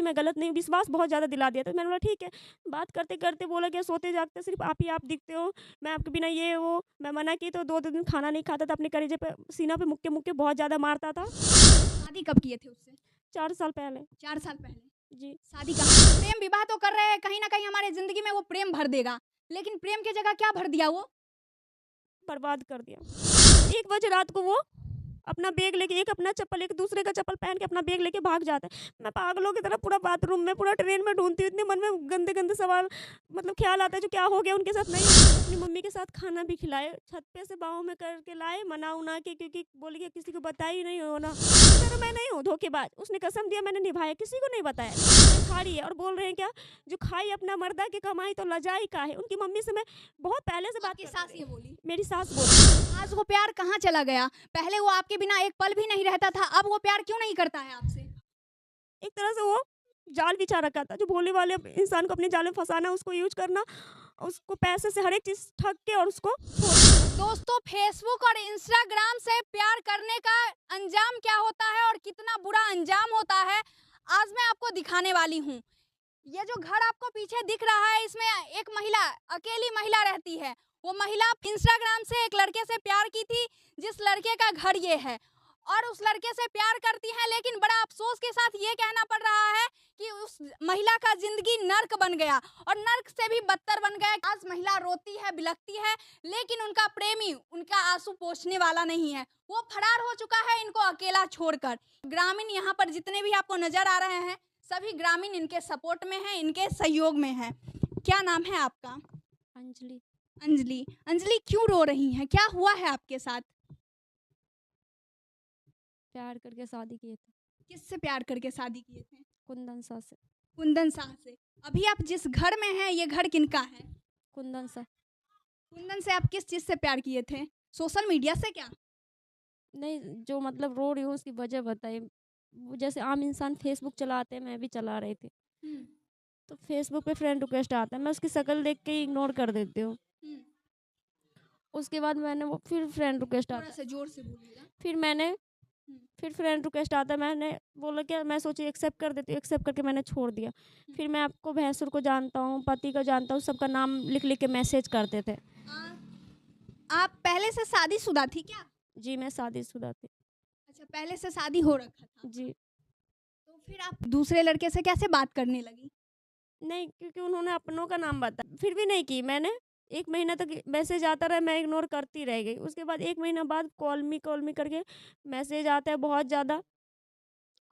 मैं गलत नहीं हूँ, विश्वास बहुत ज़्यादा दिला दिया। तो मैंने बोला ठीक है, बात करते-करते बोला कि सोते-जागते सिर्फ़ आप दिखते हो, मैं आपके बिना ये वो। मैं मना की तो 2-2 दिन खाना नहीं खाता था, अपने कलेजे पे सीना पे मुक्के-मुक्के बहुत ज़्यादा मारता था। शादी कब किए थे उससे? 4 साल पहले। 4 साल पहले। जी, शादी कहाँ? प्रेम विवाह तो कर रहे हैं, कहीं न कहीं हमारे ज़िंदगी में वो प्रेम भर देगा। लेकिन प्रेम की जगह क्या भर दिया वो? बर्बाद कर दिया। 1 बजे रात को वो अपना बैग लेके, एक अपना चप्पल, एक दूसरे का चप्पल पहन के अपना बैग लेके भाग जाता है। मैं पागलों की तरह पूरा बाथरूम में, पूरा ट्रेन में ढूँढती हूँ, इतने मन में गंदे-गंदे सवाल मतलब ख़्याल आता है जो क्या हो गया उनके साथ। नहीं, अपनी मम्मी के साथ खाना भी खिलाए, छत पे से बाहों में करके लाए, मना-वना के, क्योंकि बोली कि किसी को बताई नहीं हो ना। मैं कहा मैं नहीं हूँ धोखेबाज, उसने कसम दिया मैंने निभाया, किसी को नहीं बताया। खा रही है और बोल रहे हैं क्या, जो खाई अपना मर्दा की कमाई तो लजाई काहे। उनकी मम्मी से मैं बहुत पहले से बात आपकी करती सास रही। ये बोली। मेरी सास बोली। आज वो प्यार कहाँ चला गया? पहले वो आपके बिना एक पल भी नहीं रहता था, अब वो प्यार क्यों नहीं करता है आपसे? एक तरह से वो जाल बिछा रखा था, जो भोले वाले इंसान को अपने जाल में फँसाना, उसको यूज़ करना, उसको पैसे से हर एक चीज़ ठग के और उसको दोस्तों, फेसबुक और इंस्टाग्राम से प्यार करने का अंजाम क्या होता है और कितना बुरा अंजाम होता है, आज मैं आपको दिखाने वाली हूँ। ये जो घर आपको पीछे दिख रहा है, इसमें एक महिला, अकेली महिला रहती है। वो महिला इंस्टाग्राम से एक लड़के से प्यार की थी, जिस लड़के का घर ये है, और उस लड़के से प्यार करती है, लेकिन बड़ा अफसोस के साथ ये कहना पड़ रहा है कि उस महिला का जिंदगी नर्क बन गया, और नर्क से भी बदतर बन गया। आज महिला रोती है, बिलखती है, लेकिन उनका प्रेमी उनका आंसू पोंछने वाला नहीं है। वो फरार हो चुका है इनको अकेला छोड़कर। ग्रामीण यहाँ पर जितने भी आपको नजर आ रहे हैं, सभी ग्रामीण इनके सपोर्ट में हैं, इनके सहयोग में हैं। क्या नाम है आपका? अंजलि। अंजलि। अंजलि, क्यों रो रही हैं? क्या हुआ है आपके साथ? प्यार करके शादी किए थे, किससे प्यार करके शादी किए थे? कुंदन सा से। कुंदन शाह से। अभी आप जिस घर में हैं, ये घर किनका है? कुंदन सा। कुंदन से आप किस चीज़ से प्यार किए थे? सोशल मीडिया से क्या? नहीं, जो मतलब रो रही हूँ उसकी वजह बताइए। वो जैसे आम इंसान फेसबुक चलाते हैं, मैं भी चला रही थी। हुँ, तो फेसबुक पे फ्रेंड रिक्वेस्ट आता है, मैं उसकी शक्ल देख के ही इग्नोर कर देती हूँ। हुँ। उसके बाद मैंने वो फिर फ्रेंड रिक्वेस्ट आता है। थोड़ा-सा ज़ोर से बोलिएगा। फिर मैंने हुँ, फिर फ्रेंड रिक्वेस्ट आता है, मैंने बोला क्या, मैं सोची एक्सेप्ट कर देती हूँ, एक्सेप्ट करके मैंने छोड़ दिया। हुँ। फिर मैं आपको भैंसुर को जानता हूँ, पति को जानता हूँ, सबका नाम लिख-लिख के मैसेज करते थे। आप पहले से शादीशुदा थी क्या? जी, मैं शादीशुदा थी। अच्छा, पहले से शादी हो रखा था। जी। तो फिर आप दूसरे लड़के से कैसे बात करने लगी? नहीं, क्योंकि उन्होंने अपनों का नाम बताया, फिर भी नहीं की मैंने। 1 महीना तक मैसेज आता रहा, मैं इग्नोर करती रह गई। उसके बाद 1 महीना बाद कॉल मी करके मैसेज आता है बहुत ज़्यादा,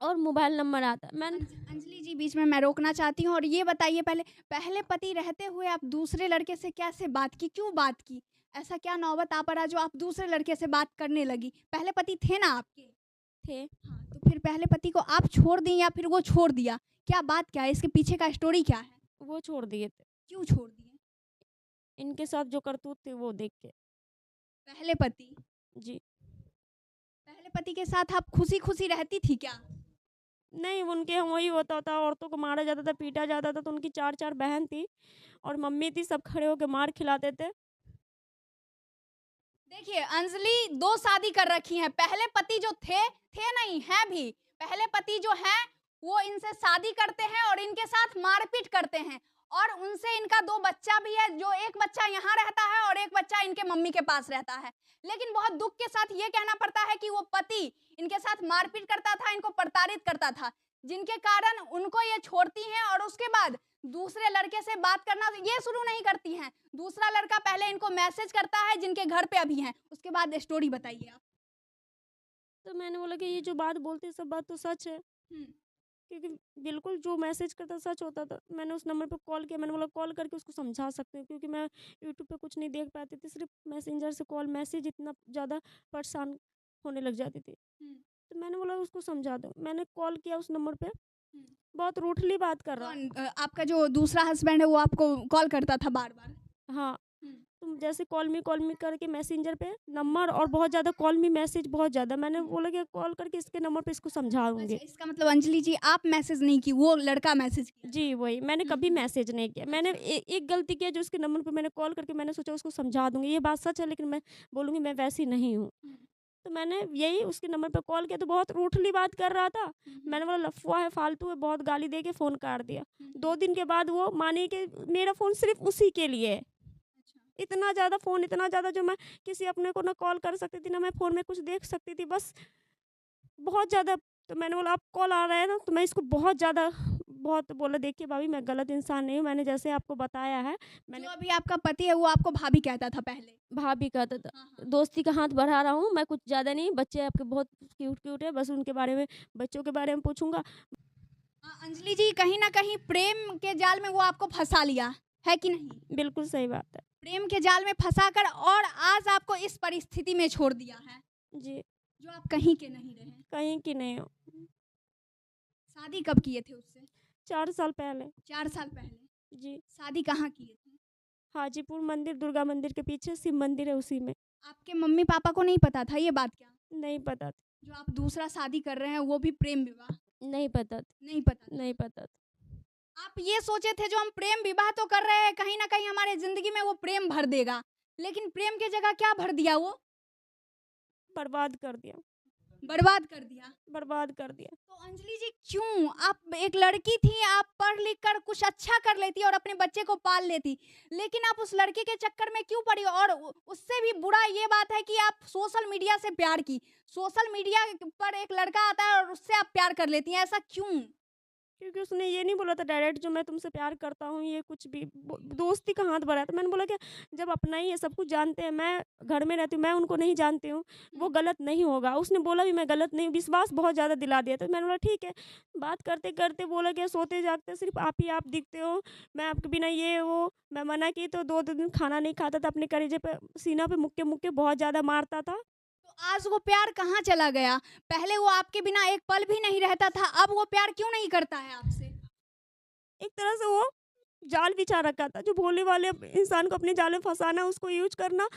और मोबाइल नंबर आता है। अंजलि जी, बीच में मैं रोकना चाहती हूँ और ये बताइए, पहले पहले पति रहते हुए आप दूसरे लड़के से कैसे बात की? क्यों बात की? ऐसा क्या नौबत आ पड़ा जो आप दूसरे लड़के से बात करने लगी? पहले पति थे ना आपके? थे, हाँ, तो फिर पहले पति को आप छोड़ दी या फिर वो छोड़ दिया? क्या बात क्या है? इसके पीछे का स्टोरी क्या है? वो छोड़ दिए थे। क्यों छोड़ दिए? इनके साथ जो करतूत थी वो देख के। पहले पति जी। पहले पति के साथ आप खुशी-खुशी रहती थी क्या? नहीं, उनके यहाँ वही होता था, औरतों को मारा जाता था, पीटा जाता था, तो उनकी 4-4 बहन थी और मम्मी थी, सब खड़े होके मार खिलाते थे। देखिए, अंजलि 2 शादी कर रखी हैं। पहले पति जो थे नहीं, हैं भी। पहले पति जो हैं, वो इनसे शादी करते हैं और इनके साथ मारपीट करते हैं, और उनसे इनका 2 बच्चा भी है, जो एक बच्चा यहाँ रहता है और एक बच्चा इनके मम्मी के पास रहता है। लेकिन बहुत दुःख के साथ ये कहना पड़ता है कि वो पति इनके साथ मारपीट करता था, इनको प्रताड़ित करता था, जिनके कारण उनको ये छोड़ती हैं और उसके बाद दूसरे लड़के से बात करना ये शुरू नहीं करती हैं। दूसरा लड़का पहले इनको मैसेज करता है, जिनके घर पे अभी हैं। उसके बाद स्टोरी बताइए आप। तो मैंने बोला कि ये जो बात बोलती है सब बात तो सच है, हुँ। क्योंकि बिल्कुल जो मैसेज करता सच होता था। मैंने उस नंबर पे कॉल किया, मैंने बोला कॉल करके उसको समझा सकती हूँ, क्योंकि मैं यूट्यूब पे कुछ नहीं देख पाती थी, सिर्फ मैसेंजर से कॉल मैसेज इतना ज़्यादा परेशान होने लग जाती थी। हुँ, तो मैंने बोला उसको समझा दो, मैंने कॉल किया उस नंबर पे, हुँ। बहुत रूडली बात कर रहा। आपका जो दूसरा हस्बैंड है वो आपको कॉल करता था बार-बार? हाँ, हुँ। तुम जैसे कॉल मी करके मैसेंजर पे नंबर, और बहुत ज़्यादा कॉल मी मैसेज बहुत ज़्यादा। मैंने बोला कि कॉल करके इसके नंबर पे इसको अच्छा, समझाऊँगी। इसका मतलब अंजलि जी, आप मैसेज नहीं की, वो लड़का मैसेज किया था। जी, वही। मैंने हुँ, कभी हुँ। मैसेज नहीं किया। मैंने अच्छा। एक गलती की है, जो उसके नंबर पे मैंने कॉल करके मैंने सोचा उसको समझा दूँगी। ये बात सच है, लेकिन मैं बोलूँगी मैं वैसी नहीं हूँ। हुँ। तो मैंने यही उसके नंबर पे कॉल किया तो बहुत रूठली बात कर रहा था। मैंने बोला लफ़ुआ है, फालतू है, बहुत गाली दे के फ़ोन काट दिया। 2 दिन के बाद वो मानी कि मेरा फ़ोन सिर्फ़ उसी के लिए है। इतना ज़्यादा फ़ोन, इतना ज़्यादा जो मैं किसी अपने को ना कॉल कर सकती थी, ना मैं फ़ोन में कुछ देख सकती थी, बस बहुत ज़्यादा। तो मैंने बोला अब कॉल आ रहा है ना, तो मैं इसको बहुत बोला देखिए भाभी मैं गलत इंसान नहीं हूँ, मैंने जैसे आपको बताया है, मैंने जो अभी आपका पति है वो आपको भाभी कहता था पहले? भाभी कहता था। हाँ, हाँ। दोस्ती का हाथ बढ़ा रहा हूँ, मैं कुछ ज़्यादा नहीं, बच्चे आपके बहुत क्यूट है, बस उनके बारे में, बच्चों के बारे में पूछूँगा। अंजलि जी, कहीं न कहीं प्रेम के जाल में वो आपको फँसा लिया, है कि नहीं? बिल्कुल सही बात है। प्रेम के जाल में फँसाकर और आज आपको इस परिस्थिति में छोड़ दिया है, जी, जो आप कहीं के नहीं रहे। कहीं की नहीं हो। शादी कब किए थे उससे? 4 साल पहले। 4 साल पहले। जी, शादी कहाँ किए थे? हाजीपुर मंदिर, दुर्गा मंदिर के पीछे शिव मंदिर है, उसी में। आपके मम्मी-पापा को नहीं पता था ये बात क्या? नहीं पता था, जो आप दूसरा शादी कर रहे हैं वो भी प्रेम विवाह? नहीं पता था, नहीं पता था। नहीं पता था। आप ये सोचे थे जो हम प्रेम विवाह तो कर रहे हैं, कहीं न कहीं हमारे ज़िंदगी में वो प्रेम भर देगा। लेकिन प्रेम की जगह क्या भर दिया वो? बर्बाद कर दिया, बर्बाद कर दिया। बर्बाद कर दिया। तो अंजलि जी क्यों? आप एक लड़की थी, आप पढ़ लिख कर कुछ अच्छा कर लेती और अपने बच्चे को पाल लेती। लेकिन आप उस लड़के के चक्कर में क्यों पड़ी? और उससे भी बुरा ये बात है कि आप सोशल मीडिया से प्यार की। सोशल मीडिया पर एक लड़का आता है और उससे आप प्यार कर लेती हैं, ऐसा क्यों? क्योंकि उसने ये नहीं बोला था डायरेक्ट जो मैं तुमसे प्यार करता हूँ, ये कुछ भी दोस्ती का हाथ बढ़ाया था। मैंने बोला कि जब अपना ही है, सब कुछ जानते हैं, मैं घर में रहती हूँ, मैं उनको नहीं जानती हूँ, वो गलत नहीं होगा। उसने बोला भी मैं गलत नहीं हूँ, विश्वास बहुत ज़्यादा दिला दिया। तो मैंने बोला ठीक है। बात करते करते बोला कि सोते जागते सिर्फ आप दिखते हो, मैं आपके बिना ये वो। मैं मना की तो 2 दिन खाना नहीं खाता था, अपने कलेजे पे सीना पे मुक्के मुक्के बहुत ज़्यादा मारता था। तो आज वो प्यार कहाँ चला गया? पहले वो आपके बिना एक पल भी नहीं रहता था, अब वो प्यार क्यों नहीं करता है आपसे? एक तरह से वो जाल बिछा रखा था, जो भोले वाले इंसान को अपने जाल में फंसाना, उसको यूज़ करना,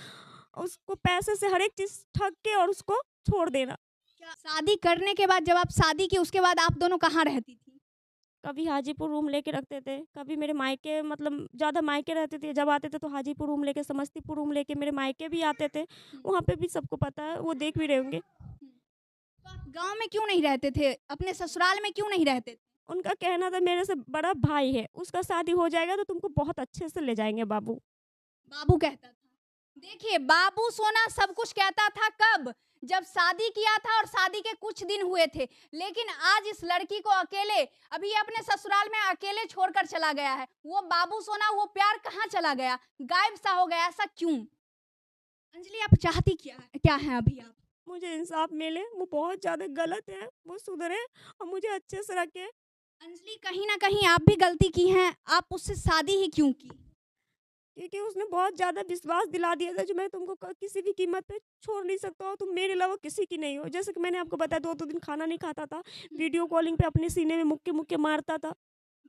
उसको पैसे से हर एक चीज़ ठग के और उसको छोड़ देना। क्या शादी करने के बाद जब आप शादी की उसके बाद आप दोनों कहाँ रहती थी? कभी हाजीपुर रूम लेके रखते थे, कभी मेरे मायके मतलब ज़्यादा मायके रहते थे, जब आते थे तो हाजीपुर रूम लेके, समस्तीपुर रूम लेके मेरे मायके भी आते थे। वहाँ पे भी सबको पता है, वो देख भी रहे होंगे। तो आप गाँव में क्यों नहीं रहते थे? अपने ससुराल में क्यों नहीं रहते थे? उनका कहना था मेरे से बड़ा भाई है, उसका शादी हो जाएगा तो तुमको बहुत अच्छे से ले जाएँगे बाबू। बाबू कहता था। देखिए, बाबू सोना सब कुछ कहता था कब? जब शादी किया था और शादी के कुछ दिन हुए थे। लेकिन आज इस लड़की को अकेले, अभी ये अपने ससुराल में अकेले छोड़कर चला गया है। वो बाबू सोना, वो प्यार कहाँ चला गया? गायब सा हो गया, ऐसा क्यों? अंजलि, आप चाहती क्या है अभी आप? मुझे इंसाफ मिले, वो बहुत ज़्यादा गलत है, वो सुधरे और मुझे अच्छे से रखे। अंजलि, कहीं न कहीं आप भी गलती की हैं। आप उससे शादी ही क्यों की? क्योंकि उसने बहुत ज़्यादा विश्वास दिला दिया था जो मैं तुमको किसी भी कीमत पे छोड़ नहीं सकता हूँ, तुम मेरे अलावा किसी की नहीं हो। जैसे कि मैंने आपको बताया 2-2 दिन खाना नहीं खाता था, वीडियो कॉलिंग पे अपने सीने में मुक्के मुक्के मारता था।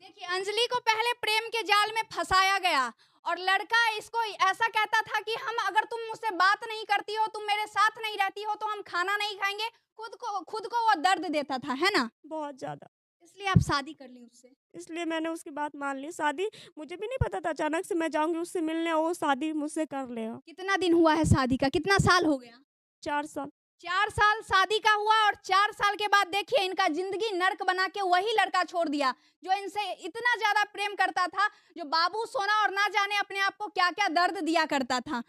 देखिए, अंजलि को पहले प्रेम के जाल में फंसाया गया और लड़का इसको ऐसा कहता था कि हम, अगर तुम मुझसे बात नहीं करती हो, तुम मेरे साथ नहीं रहती हो, तो हम खाना नहीं खाएंगे। खुद को वो दर्द देता था, है ना? बहुत ज़्यादा। इसलिए आप शादी कर ली उससे। इसलिए मैंने उसकी बात मान ली। शादी मुझे भी नहीं पता था, अचानक से मैं जाऊँगी उससे मिलने और वो शादी मुझसे कर लेगा। कितना दिन हुआ है शादी का? कितना साल हो गया? 4 साल। 4 साल शादी का हुआ और 4 साल के बाद देखिए इनका ज़िंदगी नर्क बना के वही लड़का छोड़ दिया, जो इनसे इतना ज़्यादा प्रेम करता था, जो बाबू सोना और ना जाने अपने आप को क्या-क्या दर्द दिया करता था।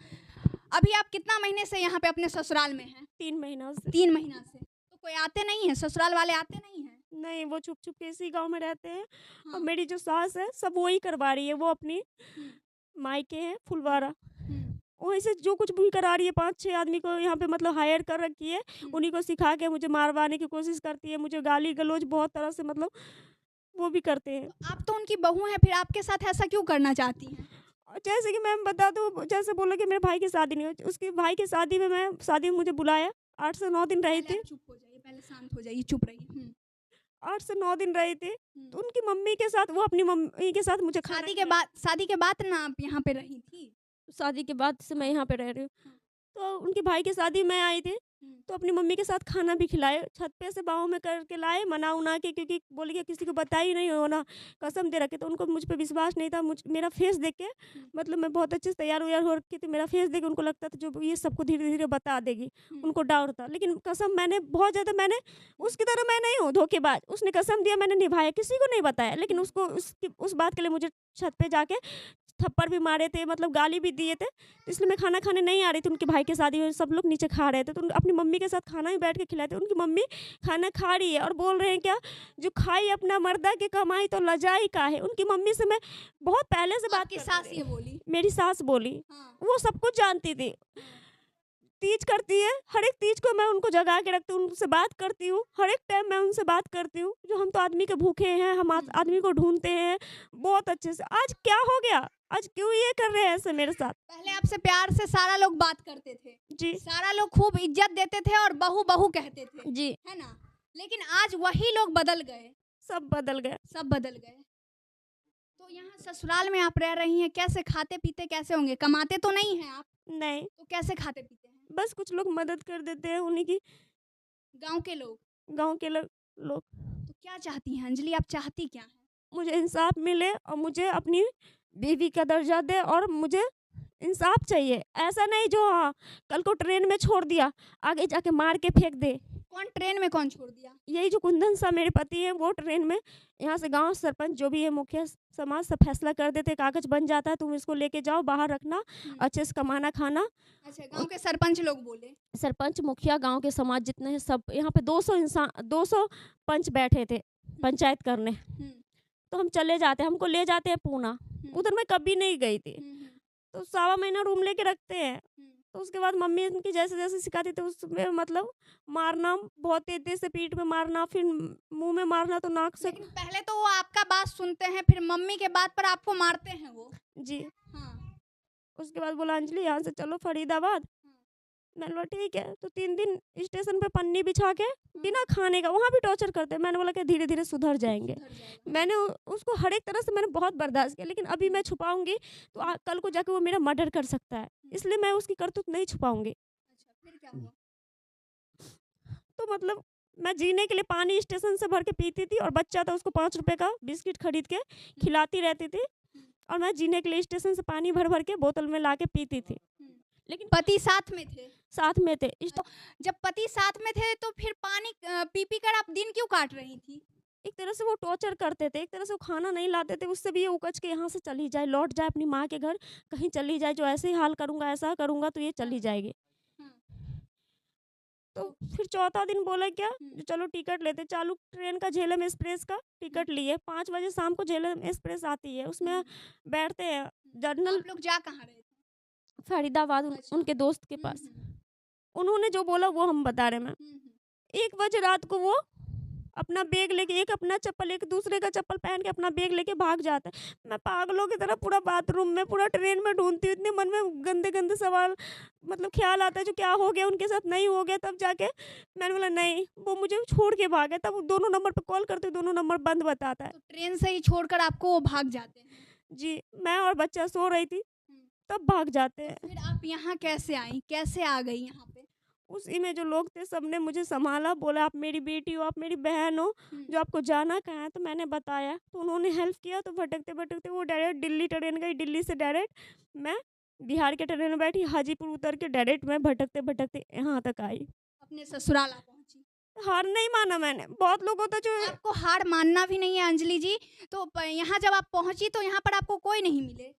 अभी आप कितना महीने से यहाँ पे अपने ससुराल में हैं? 3 महीनों से। 3 महीना से। तो कोई आते नहीं है, ससुराल वाले आते नहीं हैं? नहीं, वो छुप-छुप के इसी गाँव में रहते हैं और हाँ। मेरी जो सास है सब वही करवा रही है। वो अपनी हुँ, मायके है फुलवारा, हुँ, वहीं से जो कुछ भी करा रही है, 5-6 आदमी को यहाँ पे मतलब हायर कर रखी है। हुँ। उन्हीं को सिखा के मुझे मारवाने की कोशिश करती है, मुझे गाली-गलौज बहुत तरह से मतलब वो भी करते हैं। तो आप तो उनकी बहू हैं, फिर आपके साथ ऐसा क्यों करना चाहती हैं? और जैसे कि मैं बता दूँ, जैसे बोला कि मेरे भाई की शादी नहीं हुई, उसके भाई की शादी में शादी में मुझे बुलाया, 8 से 9 दिन रही पहले थी। आप चुप हो जाइए, पहले शांत हो जाइए, चुप रहिए। 8 से 9 दिन रही थी, हुँ। तो उनकी मम्मी के साथ, वो अपनी मम्मी के साथ मुझे खाना शादी के बाद ना आप यहाँ पे रही थी? शादी के बाद से मैं यहाँ पे रह रही हूँ। हाँ। तो उनके भाई की शादी में आई थी, तो अपनी मम्मी के साथ खाना भी खिलाए, छत पे से बाहों में करके लाए, मना उना के, क्योंकि बोली कि किसी को बताई नहीं हो ना, कसम दे रखे। तो उनको मुझ पे विश्वास नहीं था, मेरा फेस देख के, मतलब मैं बहुत अच्छे से तैयार व्यार हो रखी थी, मेरा फेस देख के उनको लगता था जो ये सबको धीरे धीरे बता देगी, उनको डाउट था। लेकिन कसम मैंने बहुत ज़्यादा, मैंने उसकी तरह मैं नहीं हूँ धोखेबाज, उसने कसम दिया मैंने निभाया, किसी को नहीं बताया। लेकिन उसको उस बात के लिए मुझे छत पे जाके थप्पड़ भी मारे थे, मतलब गाली भी दिए थे। तो इसलिए मैं खाना खाने नहीं आ रही थी, उनके भाई के शादी में सब लोग नीचे खा रहे थे, तो अपनी मम्मी के साथ खाना भी बैठ के खिलाए थे। उनकी मम्मी खाना खा रही है और बोल रहे हैं क्या, जो खाई अपना मर्दा की कमाई तो लजाई का है। उनकी मम्मी से मैं बहुत पहले से बात आपकी करती सास रही। ये बोली? मेरी सास बोली, हाँ। वो सब कुछ जानती थी। तीज करती है, हर एक तीज को मैं उनको जगा के रखती हूँ, उनसे बात करती हूँ, हर एक टाइम मैं उनसे बात करती हूँ। जो हम तो आदमी के भूखे हैं, हम आदमी को ढूंढते हैं बहुत अच्छे से। आज क्या हो गया, आज क्यों ये कर रहे हैं ऐसे मेरे साथ? पहले आपसे प्यार से सारा लोग बात करते थे, जी सारा लोग खूब इज्जत देते थे और बहू बहू कहते थे, जी, है ना? लेकिन आज वही लोग बदल गए, सब बदल गए। सब बदल गए। तो यहाँ ससुराल में आप रह रही हैं, कैसे खाते पीते कैसे होंगे? कमाते तो नहीं हैं आप, नहीं, तो कैसे खाते पीते हैं? बस कुछ लोग मदद कर देते हैं, उन्हीं की गांव के लोग। गांव के लोग। तो क्या चाहती हैं अंजलि, आप चाहती क्या हैं? मुझे इंसाफ मिले और मुझे अपनी बीवी का दर्जा दे, और मुझे इंसाफ चाहिए। ऐसा नहीं जो हाँ कल को ट्रेन में छोड़ दिया, आगे जाके मार के फेंक दे। कौन ट्रेन में कौन छोड़ दिया? यही जो कुंदन सा मेरे पति हैं, वो ट्रेन में यहाँ से गांव सरपंच जो भी है, मुखिया समाज सब फैसला कर देते, कागज बन जाता है, तुम इसको लेके जाओ, बाहर रखना, अच्छे से कमाना खाना। अच्छा, गांव के सरपंच लोग बोले? सरपंच मुखिया गांव के समाज जितने हैं सब, यहाँ पे 200 पंच बैठे थे पंचायत करने। तो हम चले जाते, हमको ले जाते हैं पूना, उधर मैं कभी नहीं गई थी। तो 1.25 महीना रूम लेके रखते हैं। तो उसके बाद मम्मी उनकी जैसे जैसे सिखाती थी उसमें, मतलब मारना, बहुत तेज तेज से पीठ पे मारना, फिर मुंह में मारना, तो नाक से। लेकिन पहले तो वो आपका बात सुनते हैं, फिर मम्मी के बात पर आपको मारते हैं वो। जी। हाँ। उसके बाद बोला अंजलि यहाँ से चलो फरीदाबाद। मैंने बोला ठीक है। तो 3 दिन स्टेशन पे पन्नी बिछा के बिना खाने का, वहाँ भी टॉर्चर करते। मैंने बोला कि धीरे धीरे सुधर जाएंगे। मैंने उसको हर एक तरह से मैंने बहुत बर्दाश्त किया, लेकिन अभी मैं छुपाऊंगी तो कल को जाके वो मेरा मर्डर कर सकता है, इसलिए मैं उसकी करतूत नहीं छुपाऊंगी। अच्छा, फिर क्या हुआ? तो मतलब मैं जीने के लिए पानी स्टेशन से भर के पीती थी, और बच्चा था उसको 5 रुपए का बिस्किट खरीद के खिलाती रहती थी, और मैं जीने के लिए स्टेशन से पानी भर भर के बोतल में ला के पीती थी। लेकिन पति साथ में थे? साथ में थे। तो जब पति साथ में थे तो फिर पानी पी पी कर आप दिन क्यों काट रही थी? एक तरह से वो टॉर्चर करते थे, एक तरह से वो खाना नहीं लाते थे, उससे भी ये उकच के यहाँ से चली जाए, लौट जाए अपनी माँ के घर, कहीं चली जाए, जो ऐसे ही हाल करूँगा, ऐसा करूँगा तो ये चली जाएगी। तो फिर चौथा दिन बोला क्या, चलो टिकट लेते, चालू ट्रेन का झेलम एक्सप्रेस का टिकट लिए। 5 बजे शाम को झेलम एक्सप्रेस आती है, उसमें बैठते हैं। जर्नल आप लोग जा कहाँ रहे थे? फरीदाबाद अच्छा। उनके दोस्त के पास। उन्होंने जो बोला वो हम बता रहे। मैं 1 बजे रात को वो अपना बैग लेके, एक अपना चप्पल एक दूसरे का चप्पल पहन के अपना बैग लेके भाग जाता है। मैं पागलों की तरह पूरा बाथरूम में, पूरा ट्रेन में ढूंढती हूँ, इतने मन में गंदे गंदे सवाल, मतलब ख्याल आता है जो क्या हो गया उनके साथ, नहीं हो गया। तब जाके मैंने बोला नहीं, वो मुझे छोड़ के भागे। तब दोनों नंबर पे कॉल करती हूँ, दोनों नंबर बंद बताता है। तो ट्रेन से ही छोड़कर आपको वो भाग जाते हैं? जी, मैं और बच्चा सो रही थी तब भाग जाते हैं। फिर आप यहाँ कैसे आई, कैसे आ गई यहाँ पे? उसी में जो लोग थे सबने मुझे संभाला, बोला आप मेरी बेटी हो, आप मेरी बहन हो, जो आपको जाना कहाँ है। तो मैंने बताया, तो उन्होंने हेल्प किया। तो भटकते भटकते वो डायरेक्ट दिल्ली ट्रेन गई, दिल्ली से डायरेक्ट मैं बिहार के ट्रेन में बैठी, हाजीपुर उतर के डायरेक्ट मैं भटकते भटकते यहाँ तक आई। अपने ससुराल आ पहुंची? हार नहीं माना मैंने। बहुत लोग होता जो आपको हार मानना भी नहीं है अंजलि जी। तो यहाँ जब आप पहुंची तो यहाँ पर आपको कोई नहीं मिले?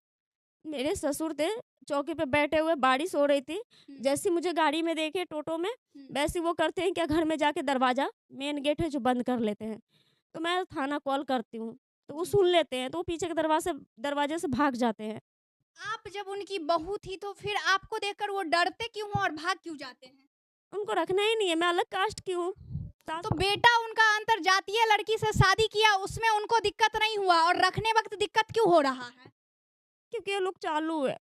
मेरे ससुर थे चौकी पे बैठे हुए, बारिश हो रही थी। जैसे मुझे गाड़ी में देखे टोटो में, वैसे वो करते हैं क्या, घर में जाके दरवाजा मेन गेट है जो बंद कर लेते हैं। तो मैं थाना कॉल करती हूँ तो वो सुन लेते हैं, तो वो पीछे के दरवाजे से भाग जाते हैं। आप जब उनकी बहू थी तो फिर आपको देखकर वो डरते क्यों हैं और भाग क्यों जाते हैं? उनको रखना ही नहीं है, मैं अलग कास्ट की हूँ। तो बेटा उनका अंतरजातीय लड़की से शादी किया, उसमें उनको दिक्कत नहीं हुआ, और रखने वक्त दिक्कत क्यों हो रहा है? क्योंकि ये लोग चालू है।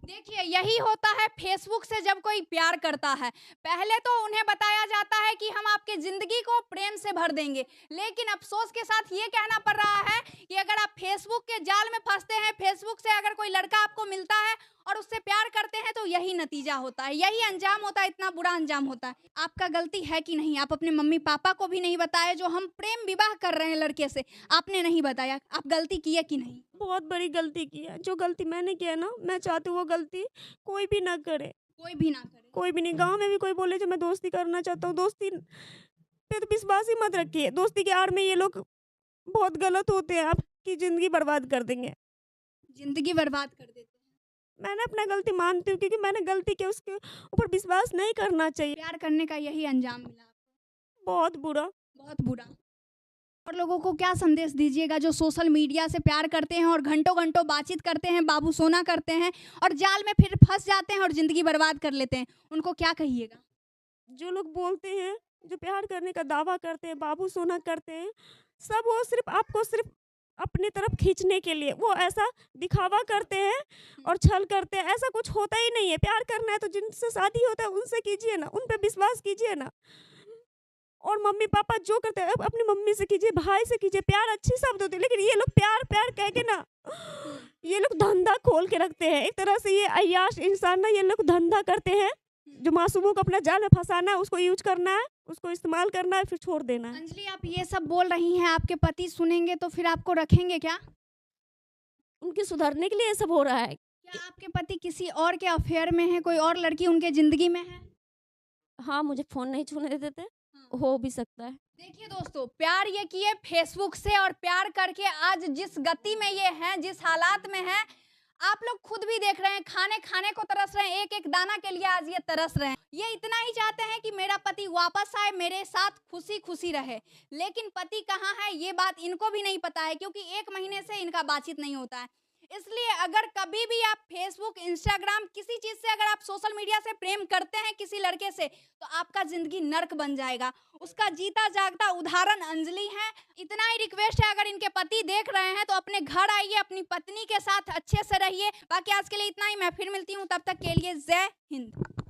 देखिए, यही होता है फेसबुक से जब कोई प्यार करता है। पहले तो उन्हें बताया जाता है कि हम आपकी जिंदगी को प्रेम से भर देंगे, लेकिन अफसोस के साथ ये कहना पड़ रहा है कि अगर आप फेसबुक के जाल में फंसते हैं। फेसबुक से अगर कोई लड़का आपको मिलता है और उससे प्यार करते हैं तो यही नतीजा होता है, यही अंजाम होता है, इतना बुरा अंजाम होता है। आपका गलती है कि नहीं? आप अपने मम्मी पापा को भी नहीं बताए, जो हम प्रेम विवाह कर रहे हैं लड़के से, आपने नहीं बताया। आप गलती की है कि नहीं? बहुत बड़ी गलती की है। जो गलती मैंने किया ना, मैं चाहती हूँ वो गलती कोई भी ना करे। कोई भी ना करे। कोई भी नहीं। गाँव में भी कोई बोले जो मैं दोस्ती करना चाहता हूँ, दोस्ती पे तो विश्वास ही मत रखिए। दोस्ती की आड़ में ये लोग बहुत गलत होते हैं, आपकी ज़िंदगी बर्बाद कर देंगे। ज़िंदगी बर्बाद कर देते हैं। मैंने अपना गलती मानती हूँ, क्योंकि मैंने गलती की, उसके ऊपर विश्वास नहीं करना चाहिए। प्यार करने का यही अंजाम मिला आपको। बहुत बुरा। बहुत बुरा। और लोगों को क्या संदेश दीजिएगा जो सोशल मीडिया से प्यार करते हैं और घंटों-घंटों बातचीत करते हैं, बाबू सोना करते हैं और जाल में फिर फँस जाते हैं और ज़िंदगी बर्बाद कर लेते हैं, उनको क्या कहिएगा? जो लोग बोलते हैं, जो प्यार करने का दावा करते हैं, बाबू सोना करते हैं, सब वो सिर्फ़ आपको सिर्फ़ अपनी तरफ खींचने के लिए, वो ऐसा दिखावा करते हैं और छल करते हैं। ऐसा कुछ होता ही नहीं है। प्यार करना है तो जिनसे शादी होता है उनसे कीजिए ना, उन पे विश्वास कीजिए ना। और मम्मी-पापा जो करते हैं, अपनी मम्मी से कीजिए, भाई से कीजिए। प्यार अच्छी शब्द होती है, लेकिन ये लोग प्यार-प्यार कह के ना, ये लोग धंधा खोल के रखते हैं। एक तरह से ये अय्याश इंसान ना, ये लोग धंधा करते हैं, जो मासूमों को अपना जाल में फँसाना है, उसको यूज़ करना है, उसको इस्तेमाल करना है, फिर छोड़ देना है। अंजलि, आप ये सब बोल रही हैं, आपके पति सुनेंगे तो फिर आपको रखेंगे क्या? उनके सुधरने के लिए ये सब हो रहा है। क्या आपके पति किसी और के अफेयर में हैं, कोई और लड़की उनके ज़िंदगी में है? हाँ, मुझे फ़ोन नहीं छूने देते, हाँ। हो भी सकता है। देखिए दोस्तों, प्यार ये किए फेसबुक से और प्यार करके आज जिस गति में ये हैं, जिस हालात में हैं, आप लोग खुद भी देख रहे हैं, खाने खाने को तरस रहे हैं, एक-एक दाना के लिए आज ये तरस रहे हैं। ये इतना ही चाहते हैं कि मेरा पति वापस आए, मेरे साथ खुशी-खुशी रहे। लेकिन पति कहाँ है, ये बात इनको भी नहीं पता है, क्योंकि 1 महीने से इनका बातचीत नहीं होता है। इसलिए अगर कभी भी आप फेसबुक, इंस्टाग्राम, किसी चीज़ से अगर आप सोशल मीडिया से प्रेम करते हैं किसी लड़के से, तो आपका ज़िंदगी नर्क बन जाएगा। उसका जीता जागता उदाहरण अंजलि है। इतना ही रिक्वेस्ट है, अगर इनके पति देख रहे हैं तो अपने घर आइए, अपनी पत्नी के साथ अच्छे से रहिए। बाकी आज के लिए इतना ही, मैं फिर मिलती हूँ, तब तक के लिए जय हिंद।